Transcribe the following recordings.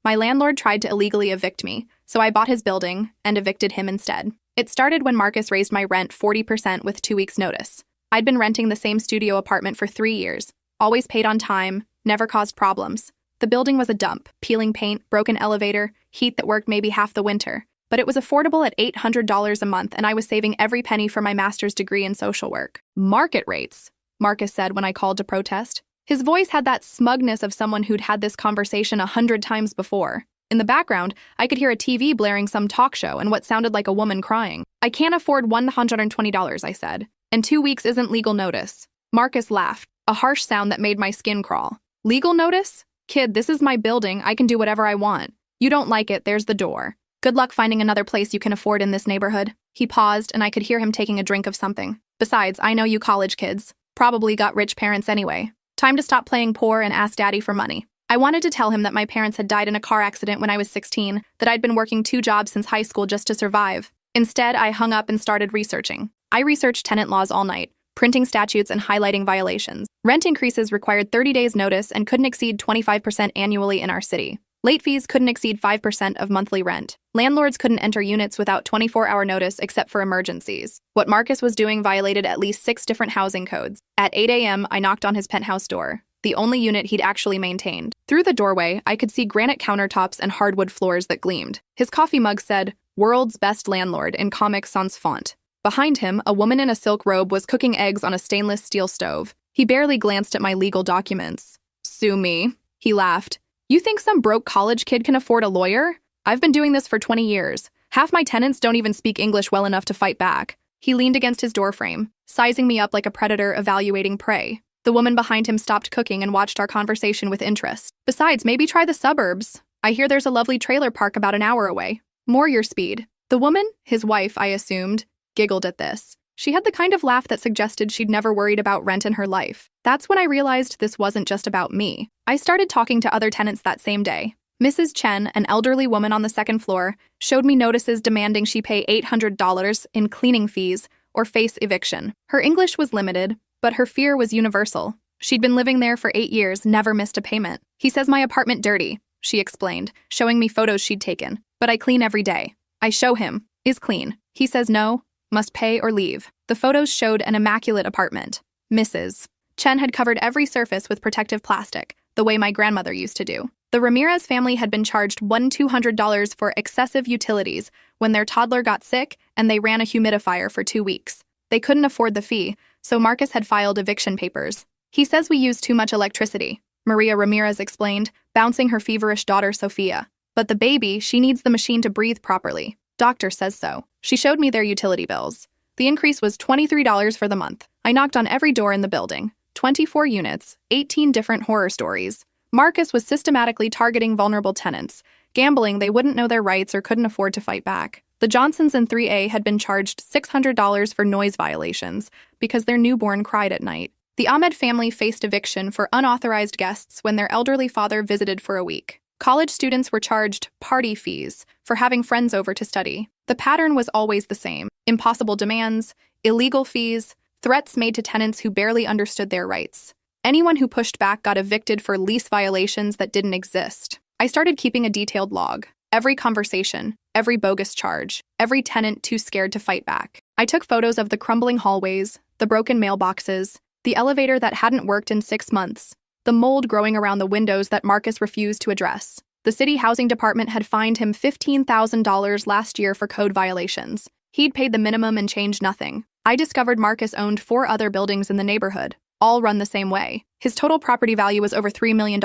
My landlord tried to illegally evict me, so I bought his building and evicted him instead. It started when Marcus raised my rent 40% with 2 weeks' notice. I'd been renting the same studio apartment for 3 years, always paid on time, never caused problems. The building was a dump, peeling paint, broken elevator, heat that worked maybe half the winter. But it was affordable at $800 a month, and I was saving every penny for my master's degree in social work. Market rates, Marcus said when I called to protest. His voice had that smugness of someone who'd had this conversation 100 times before. In the background, I could hear a TV blaring some talk show and what sounded like a woman crying. I can't afford $120, I said. And 2 weeks isn't legal notice. Marcus laughed, a harsh sound that made my skin crawl. Legal notice? Kid, this is my building. I can do whatever I want. You don't like it, there's the door. Good luck finding another place you can afford in this neighborhood. He paused, and I could hear him taking a drink of something. Besides, I know you college kids. Probably got rich parents anyway. Time to stop playing poor and ask daddy for money. I wanted to tell him that my parents had died in a car accident when I was 16, that I'd been working 2 jobs since high school just to survive. Instead, I hung up and started researching. I researched tenant laws all night, printing statutes and highlighting violations. Rent increases required 30 days notice and couldn't exceed 25% annually in our city. Late fees couldn't exceed 5% of monthly rent. Landlords couldn't enter units without 24-hour notice except for emergencies. What Marcus was doing violated at least 6 different housing codes. At 8 a.m., I knocked on his penthouse door, the only unit he'd actually maintained. Through the doorway, I could see granite countertops and hardwood floors that gleamed. His coffee mug said, "World's Best Landlord" in Comic Sans font. Behind him, a woman in a silk robe was cooking eggs on a stainless steel stove. He barely glanced at my legal documents. "Sue me," he laughed. "You think some broke college kid can afford a lawyer? I've been doing this for 20 years. Half my tenants don't even speak English well enough to fight back." He leaned against his doorframe, sizing me up like a predator evaluating prey. The woman behind him stopped cooking and watched our conversation with interest. "Besides, maybe try the suburbs. I hear there's a lovely trailer park about an hour away. More your speed." The woman, his wife, I assumed, giggled at this. She had the kind of laugh that suggested she'd never worried about rent in her life. That's when I realized this wasn't just about me. I started talking to other tenants that same day. Mrs. Chen, an elderly woman on the 2nd floor, showed me notices demanding she pay $800 in cleaning fees or face eviction. Her English was limited, but her fear was universal. She'd been living there for 8 years, never missed a payment. "He says my apartment dirty," she explained, showing me photos she'd taken. "But I clean every day." I show him. "Is clean." He says no, must pay or leave. The photos showed an immaculate apartment. Mrs. Chen had covered every surface with protective plastic, the way my grandmother used to do. The Ramirez family had been charged $200 for excessive utilities when their toddler got sick and they ran a humidifier for 2 weeks. They couldn't afford the fee, so Marcus had filed eviction papers. "He says we use too much electricity," Maria Ramirez explained, bouncing her feverish daughter Sophia. "But the baby, she needs the machine to breathe properly. Doctor says so." She showed me their utility bills. The increase was $23 for the month. I knocked on every door in the building. 24 units, 18 different horror stories. Marcus was systematically targeting vulnerable tenants, gambling they wouldn't know their rights or couldn't afford to fight back. The Johnsons in 3A had been charged $600 for noise violations because their newborn cried at night. The Ahmed family faced eviction for unauthorized guests when their elderly father visited for a week. College students were charged party fees for having friends over to study. The pattern was always the same: impossible demands, illegal fees, threats made to tenants who barely understood their rights. Anyone who pushed back got evicted for lease violations that didn't exist. I started keeping a detailed log. Every conversation, every bogus charge, every tenant too scared to fight back. I took photos of the crumbling hallways, the broken mailboxes, the elevator that hadn't worked in 6 months, the mold growing around the windows that Marcus refused to address. The city housing department had fined him $15,000 last year for code violations. He'd paid the minimum and changed nothing. I discovered Marcus owned 4 other buildings in the neighborhood, all run the same way. His total property value was over $3 million,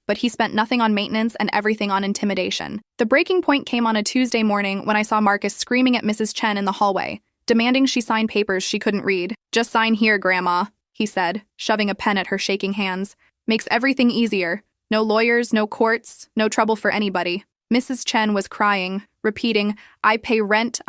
but he spent nothing on maintenance and everything on intimidation. The breaking point came on a Tuesday morning when I saw Marcus screaming at Mrs. Chen in the hallway, demanding she sign papers she couldn't read. "Just sign here, Grandma," he said, shoving a pen at her shaking hands. "Makes everything easier. No lawyers, no courts, no trouble for anybody." Mrs. Chen was crying, repeating, I pay rent,"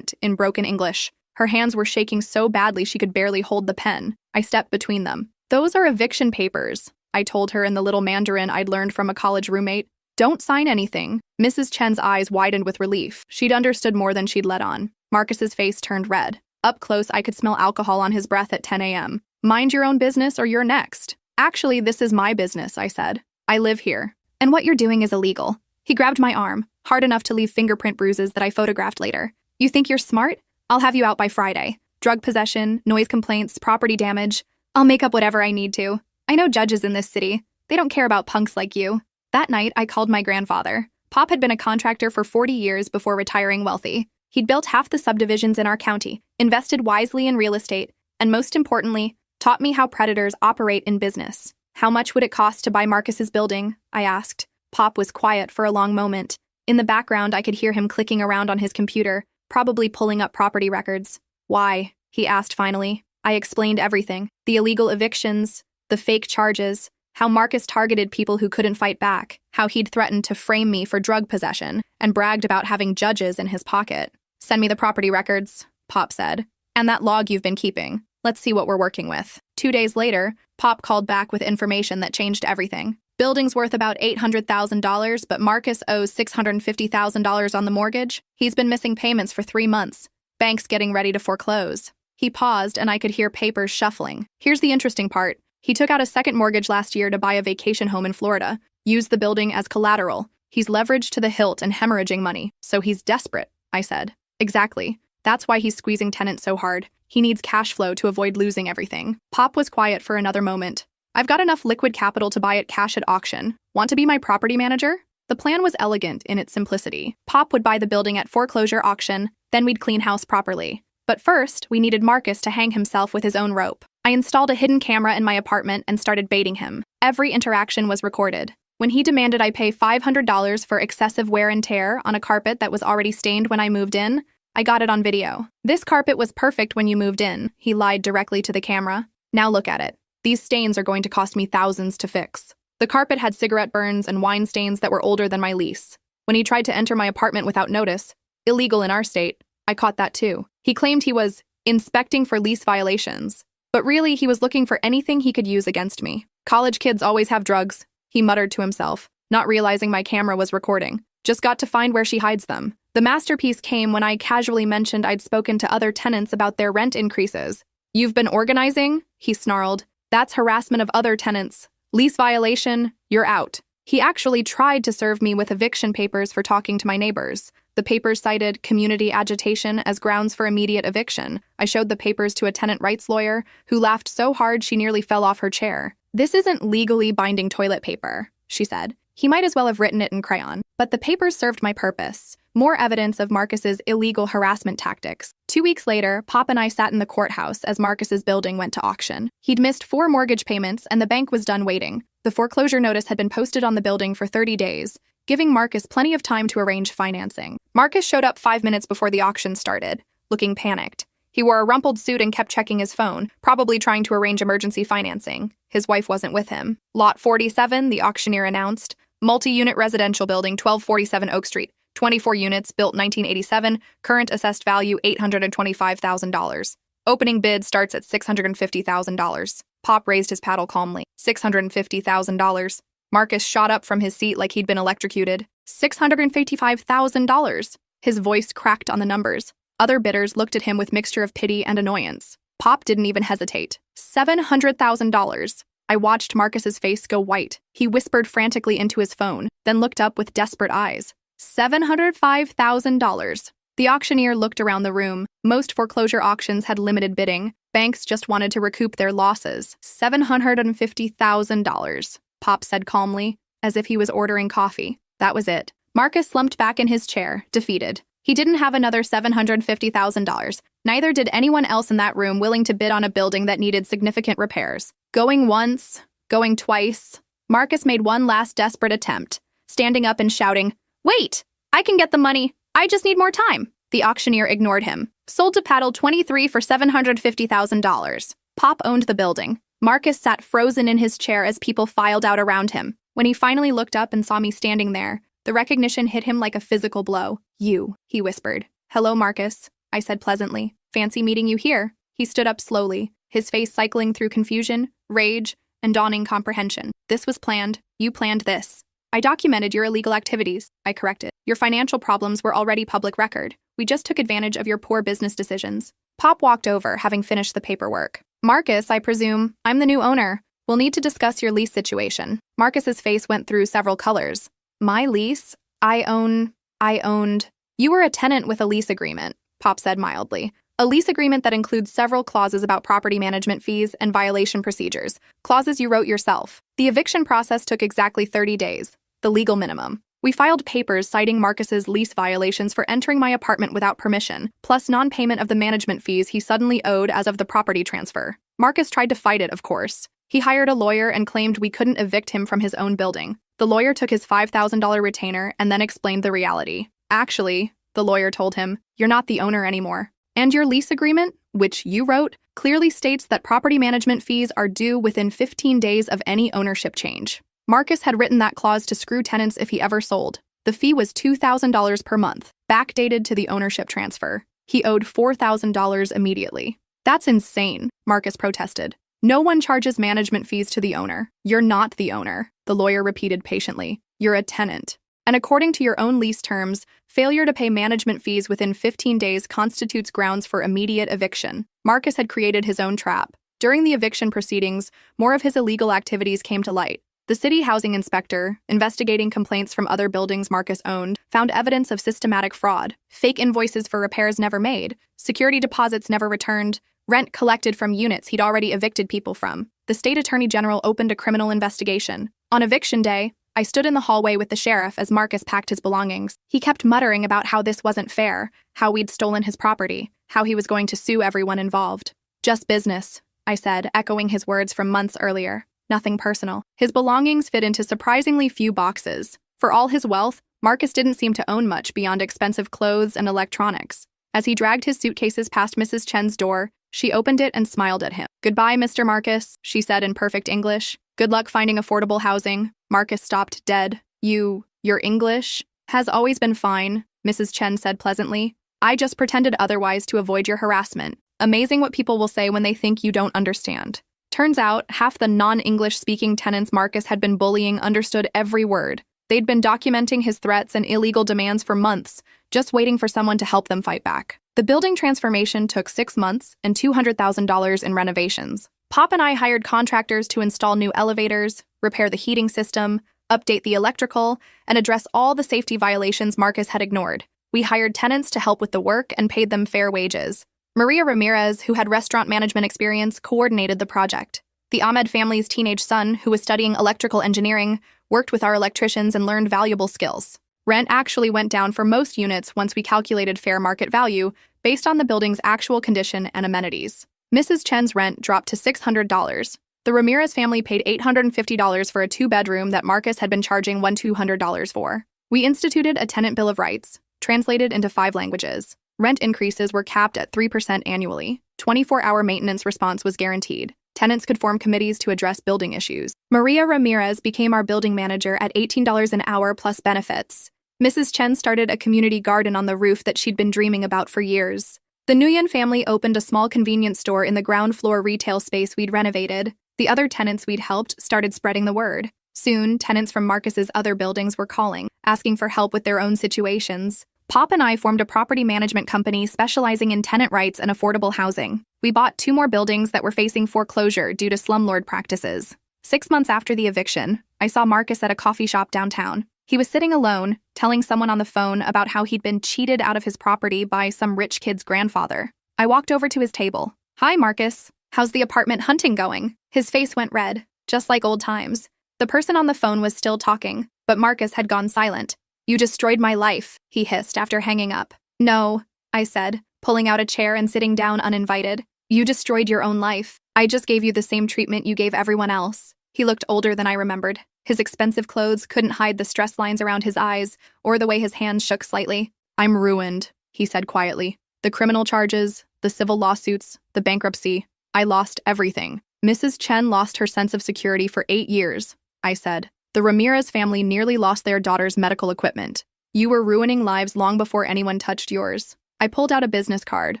in broken English. Her hands were shaking so badly she could barely hold the pen. I stepped between them. "Those are eviction papers," I told her in the little Mandarin I'd learned from a college roommate. "Don't sign anything." Mrs. Chen's eyes widened with relief. She'd understood more than she'd let on. Marcus's face turned red. Up close, I could smell alcohol on his breath at 10 a.m. "Mind your own business or you're next." "Actually, this is my business," I said. "I live here. And what you're doing is illegal." He grabbed my arm, hard enough to leave fingerprint bruises that I photographed later. You think you're smart? I'll have you out by Friday. Drug possession, noise complaints, property damage. I'll make up whatever I need to. I know judges in this city. They don't care about punks like you. That night, I called my grandfather. Pop had been a contractor for 40 years before retiring wealthy. He'd built half the subdivisions in our county, invested wisely in real estate, and most importantly, taught me how predators operate in business. How much would it cost to buy Marcus's building? I asked. Pop was quiet for a long moment. In the background, I could hear him clicking around on his computer, probably pulling up property records. Why? He asked finally. I explained everything. The illegal evictions, the fake charges, how Marcus targeted people who couldn't fight back, how he'd threatened to frame me for drug possession, and bragged about having judges in his pocket. Send me the property records, Pop said. And that log you've been keeping. Let's see what we're working with. 2 days later, Pop called back with information that changed everything. Building's worth about $800,000, but Marcus owes $650,000 on the mortgage. He's been missing payments for 3 months. Bank's getting ready to foreclose. He paused, and I could hear papers shuffling. Here's the interesting part. He took out a second mortgage last year to buy a vacation home in Florida, used the building as collateral. He's leveraged to the hilt and hemorrhaging money, so he's desperate, I said. Exactly. That's why he's squeezing tenants so hard. He needs cash flow to avoid losing everything. Pop was quiet for another moment. I've got enough liquid capital to buy it cash at auction. Want to be my property manager? The plan was elegant in its simplicity. Pop would buy the building at foreclosure auction, then we'd clean house properly. But first, we needed Marcus to hang himself with his own rope. I installed a hidden camera in my apartment and started baiting him. Every interaction was recorded. When he demanded I pay $500 for excessive wear and tear on a carpet that was already stained when I moved in, I got it on video. This carpet was perfect when you moved in, he lied directly to the camera. Now look at it. These stains are going to cost me thousands to fix. The carpet had cigarette burns and wine stains that were older than my lease. When he tried to enter my apartment without notice, illegal in our state, I caught that too. He claimed he was inspecting for lease violations, but really he was looking for anything he could use against me. College kids always have drugs, he muttered to himself, not realizing my camera was recording. Just got to find where she hides them. The masterpiece came when I casually mentioned I'd spoken to other tenants about their rent increases. You've been organizing? He snarled. That's harassment of other tenants. Lease violation, you're out. He actually tried to serve me with eviction papers for talking to my neighbors. The papers cited community agitation as grounds for immediate eviction. I showed the papers to a tenant rights lawyer who laughed so hard she nearly fell off her chair. This isn't legally binding toilet paper, she said. He might as well have written it in crayon. But the papers served my purpose. More evidence of Marcus's illegal harassment tactics. 2 weeks later, Pop and I sat in the courthouse as Marcus's building went to auction. He'd missed 4 mortgage payments and the bank was done waiting. The foreclosure notice had been posted on the building for 30 days, giving Marcus plenty of time to arrange financing. Marcus showed up 5 minutes before the auction started, looking panicked. He wore a rumpled suit and kept checking his phone, probably trying to arrange emergency financing. His wife wasn't with him. Lot 47, the auctioneer announced. Multi-unit residential building, 1247 Oak Street. 24 units, built 1987, current assessed value $825,000. Opening bid starts at $650,000. Pop raised his paddle calmly. $650,000. Marcus shot up from his seat like he'd been electrocuted. $655,000. His voice cracked on the numbers. Other bidders looked at him with mixture of pity and annoyance. Pop didn't even hesitate. $700,000. I watched Marcus's face go white. He whispered frantically into his phone, then looked up with desperate eyes. $705,000. The auctioneer looked around the room. Most foreclosure auctions had limited bidding. Banks just wanted to recoup their losses. $750,000, Pop said calmly, as if he was ordering coffee. That was it. Marcus slumped back in his chair, defeated. He didn't have another $750,000. Neither did anyone else in that room willing to bid on a building that needed significant repairs. Going once, going twice. Marcus made one last desperate attempt, standing up and shouting, "Wait! I can get the money. I just need more time." The auctioneer ignored him. Sold to Paddle 23 for $750,000. Pop owned the building. Marcus sat frozen in his chair as people filed out around him. When he finally looked up and saw me standing there, the recognition hit him like a physical blow. "You," he whispered. "Hello, Marcus," I said pleasantly. "Fancy meeting you here." He stood up slowly, his face cycling through confusion, rage, and dawning comprehension. "This was planned. You planned this." "I documented your illegal activities," I corrected. "Your financial problems were already public record. We just took advantage of your poor business decisions." Pop walked over, having finished the paperwork. "Marcus, I presume. I'm the new owner. We'll need to discuss your lease situation." Marcus's face went through several colors. "My lease? I owned. You were a tenant with a lease agreement, Pop said mildly. A lease agreement that includes several clauses about property management fees and violation procedures, clauses you wrote yourself. The eviction process took exactly 30 days, the legal minimum. We filed papers citing Marcus's lease violations for entering my apartment without permission, plus non-payment of the management fees he suddenly owed as of the property transfer. Marcus tried to fight it, of course. He hired a lawyer and claimed we couldn't evict him from his own building. The lawyer took his $5,000 retainer and then explained the reality. Actually, the lawyer told him, you're not the owner anymore. And your lease agreement, which you wrote, clearly states that property management fees are due within 15 days of any ownership change. Marcus had written that clause to screw tenants if he ever sold. The fee was $2,000 per month, backdated to the ownership transfer. He owed $4,000 immediately. That's insane, Marcus protested. No one charges management fees to the owner. You're not the owner, the lawyer repeated patiently. You're a tenant. And according to your own lease terms, failure to pay management fees within 15 days constitutes grounds for immediate eviction. Marcus had created his own trap. During the eviction proceedings, more of his illegal activities came to light. The city housing inspector, investigating complaints from other buildings Marcus owned, found evidence of systematic fraud, fake invoices for repairs never made, security deposits never returned, rent collected from units he'd already evicted people from. The state attorney general opened a criminal investigation. On eviction day, I stood in the hallway with the sheriff as Marcus packed his belongings. He kept muttering about how this wasn't fair, how we'd stolen his property, how he was going to sue everyone involved. Just business, I said, echoing his words from months earlier. Nothing personal. His belongings fit into surprisingly few boxes. For all his wealth, Marcus didn't seem to own much beyond expensive clothes and electronics. As he dragged his suitcases past Mrs. Chen's door, she opened it and smiled at him. Goodbye, Mr. Marcus, she said in perfect English. Good luck finding affordable housing. Marcus stopped dead. Your English has always been fine, Mrs. Chen said pleasantly. I just pretended otherwise to avoid your harassment. Amazing what people will say when they think you don't understand. Turns out, half the non-English speaking tenants Marcus had been bullying understood every word. They'd been documenting his threats and illegal demands for months, just waiting for someone to help them fight back. The building transformation took 6 months and $200,000 in renovations. Pop and I hired contractors to install new elevators, repair the heating system, update the electrical, and address all the safety violations Marcus had ignored. We hired tenants to help with the work and paid them fair wages. Maria Ramirez, who had restaurant management experience, coordinated the project. The Ahmed family's teenage son, who was studying electrical engineering, worked with our electricians and learned valuable skills. Rent actually went down for most units once we calculated fair market value based on the building's actual condition and amenities. Mrs. Chen's rent dropped to $600. The Ramirez family paid $850 for a 2-bedroom that Marcus had been charging $200 for. We instituted a tenant bill of rights, translated into 5 languages. Rent increases were capped at 3% annually. 24-hour maintenance response was guaranteed. Tenants could form committees to address building issues. Maria Ramirez became our building manager at $18 an hour plus benefits. Mrs. Chen started a community garden on the roof that she'd been dreaming about for years. The Nguyen family opened a small convenience store in the ground floor retail space we'd renovated. The other tenants we'd helped started spreading the word. Soon, tenants from Marcus's other buildings were calling, asking for help with their own situations. Pop and I formed a property management company specializing in tenant rights and affordable housing. We bought 2 more buildings that were facing foreclosure due to slumlord practices. 6 months after the eviction, I saw Marcus at a coffee shop downtown. He was sitting alone, telling someone on the phone about how he'd been cheated out of his property by some rich kid's grandfather. I walked over to his table. Hi, Marcus. How's the apartment hunting going? His face went red, just like old times. The person on the phone was still talking, but Marcus had gone silent. You destroyed my life, he hissed after hanging up. No, I said, pulling out a chair and sitting down uninvited. You destroyed your own life. I just gave you the same treatment you gave everyone else. He looked older than I remembered. His expensive clothes couldn't hide the stress lines around his eyes or the way his hands shook slightly. I'm ruined, he said quietly. The criminal charges, the civil lawsuits, the bankruptcy. I lost everything. Mrs. Chen lost her sense of security for 8 years, I said. The Ramirez family nearly lost their daughter's medical equipment. You were ruining lives long before anyone touched yours. I pulled out a business card.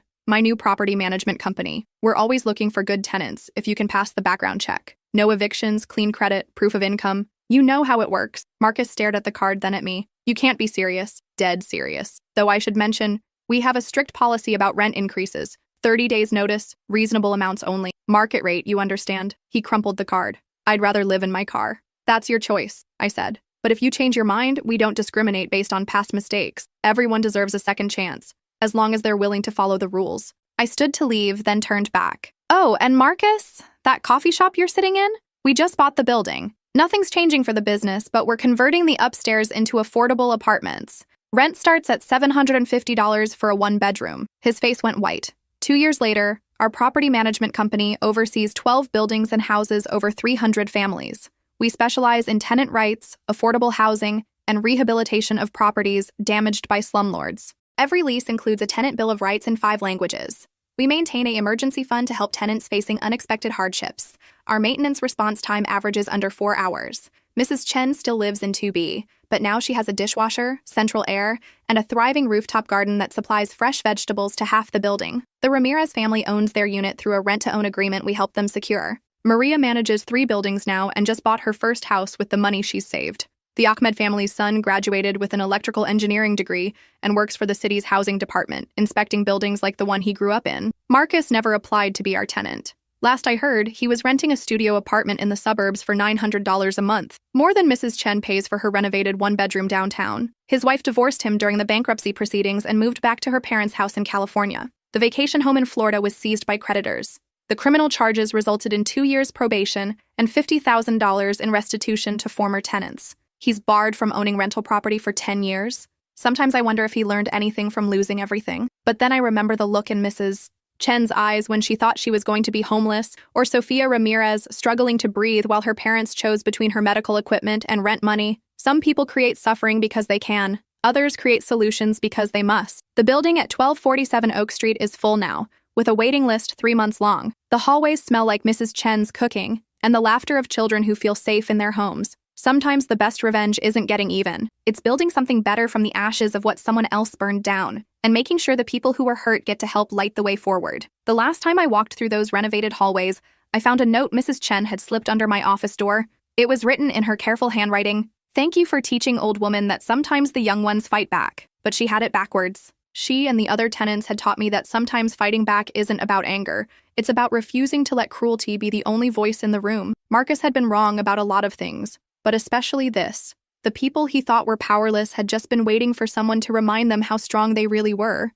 My new property management company. We're always looking for good tenants if you can pass the background check. No evictions, clean credit, proof of income. You know how it works. Marcus stared at the card, then at me. You can't be serious. Dead serious. Though I should mention, we have a strict policy about rent increases. 30 days notice, reasonable amounts only. Market rate, you understand. He crumpled the card. I'd rather live in my car. That's your choice, I said. But if you change your mind, we don't discriminate based on past mistakes. Everyone deserves a second chance, as long as they're willing to follow the rules. I stood to leave, then turned back. Oh, and Marcus? That coffee shop you're sitting in? We just bought the building. Nothing's changing for the business, but we're converting the upstairs into affordable apartments. Rent starts at $750 for a one-bedroom. His face went white. 2 years later, our property management company oversees 12 buildings and houses over 300 families. We specialize in tenant rights, affordable housing, and rehabilitation of properties damaged by slumlords. Every lease includes a tenant bill of rights in 5 languages. We maintain an emergency fund to help tenants facing unexpected hardships. Our maintenance response time averages under 4 hours. Mrs. Chen still lives in 2B, but now she has a dishwasher, central air, and a thriving rooftop garden that supplies fresh vegetables to half the building. The Ramirez family owns their unit through a rent-to-own agreement we helped them secure. Maria manages 3 buildings now and just bought her first house with the money she's saved. The Ahmed family's son graduated with an electrical engineering degree and works for the city's housing department, inspecting buildings like the one he grew up in. Marcus never applied to be our tenant. Last I heard, he was renting a studio apartment in the suburbs for $900 a month, more than Mrs. Chen pays for her renovated one-bedroom downtown. His wife divorced him during the bankruptcy proceedings and moved back to her parents' house in California. The vacation home in Florida was seized by creditors. The criminal charges resulted in 2 years probation and $50,000 in restitution to former tenants. He's barred from owning rental property for 10 years. Sometimes I wonder if he learned anything from losing everything. But then I remember the look in Mrs. Chen's eyes when she thought she was going to be homeless, or Sofia Ramirez struggling to breathe while her parents chose between her medical equipment and rent money. Some people create suffering because they can. Others create solutions because they must. The building at 1247 Oak Street is full now, with a waiting list 3 months long. The hallways smell like Mrs. Chen's cooking, and the laughter of children who feel safe in their homes. Sometimes the best revenge isn't getting even. It's building something better from the ashes of what someone else burned down, and making sure the people who were hurt get to help light the way forward. The last time I walked through those renovated hallways, I found a note Mrs. Chen had slipped under my office door. It was written in her careful handwriting. "Thank you for teaching old woman that sometimes the young ones fight back." But she had it backwards. She and the other tenants had taught me that sometimes fighting back isn't about anger. It's about refusing to let cruelty be the only voice in the room. Marcus had been wrong about a lot of things, but especially this. The people he thought were powerless had just been waiting for someone to remind them how strong they really were.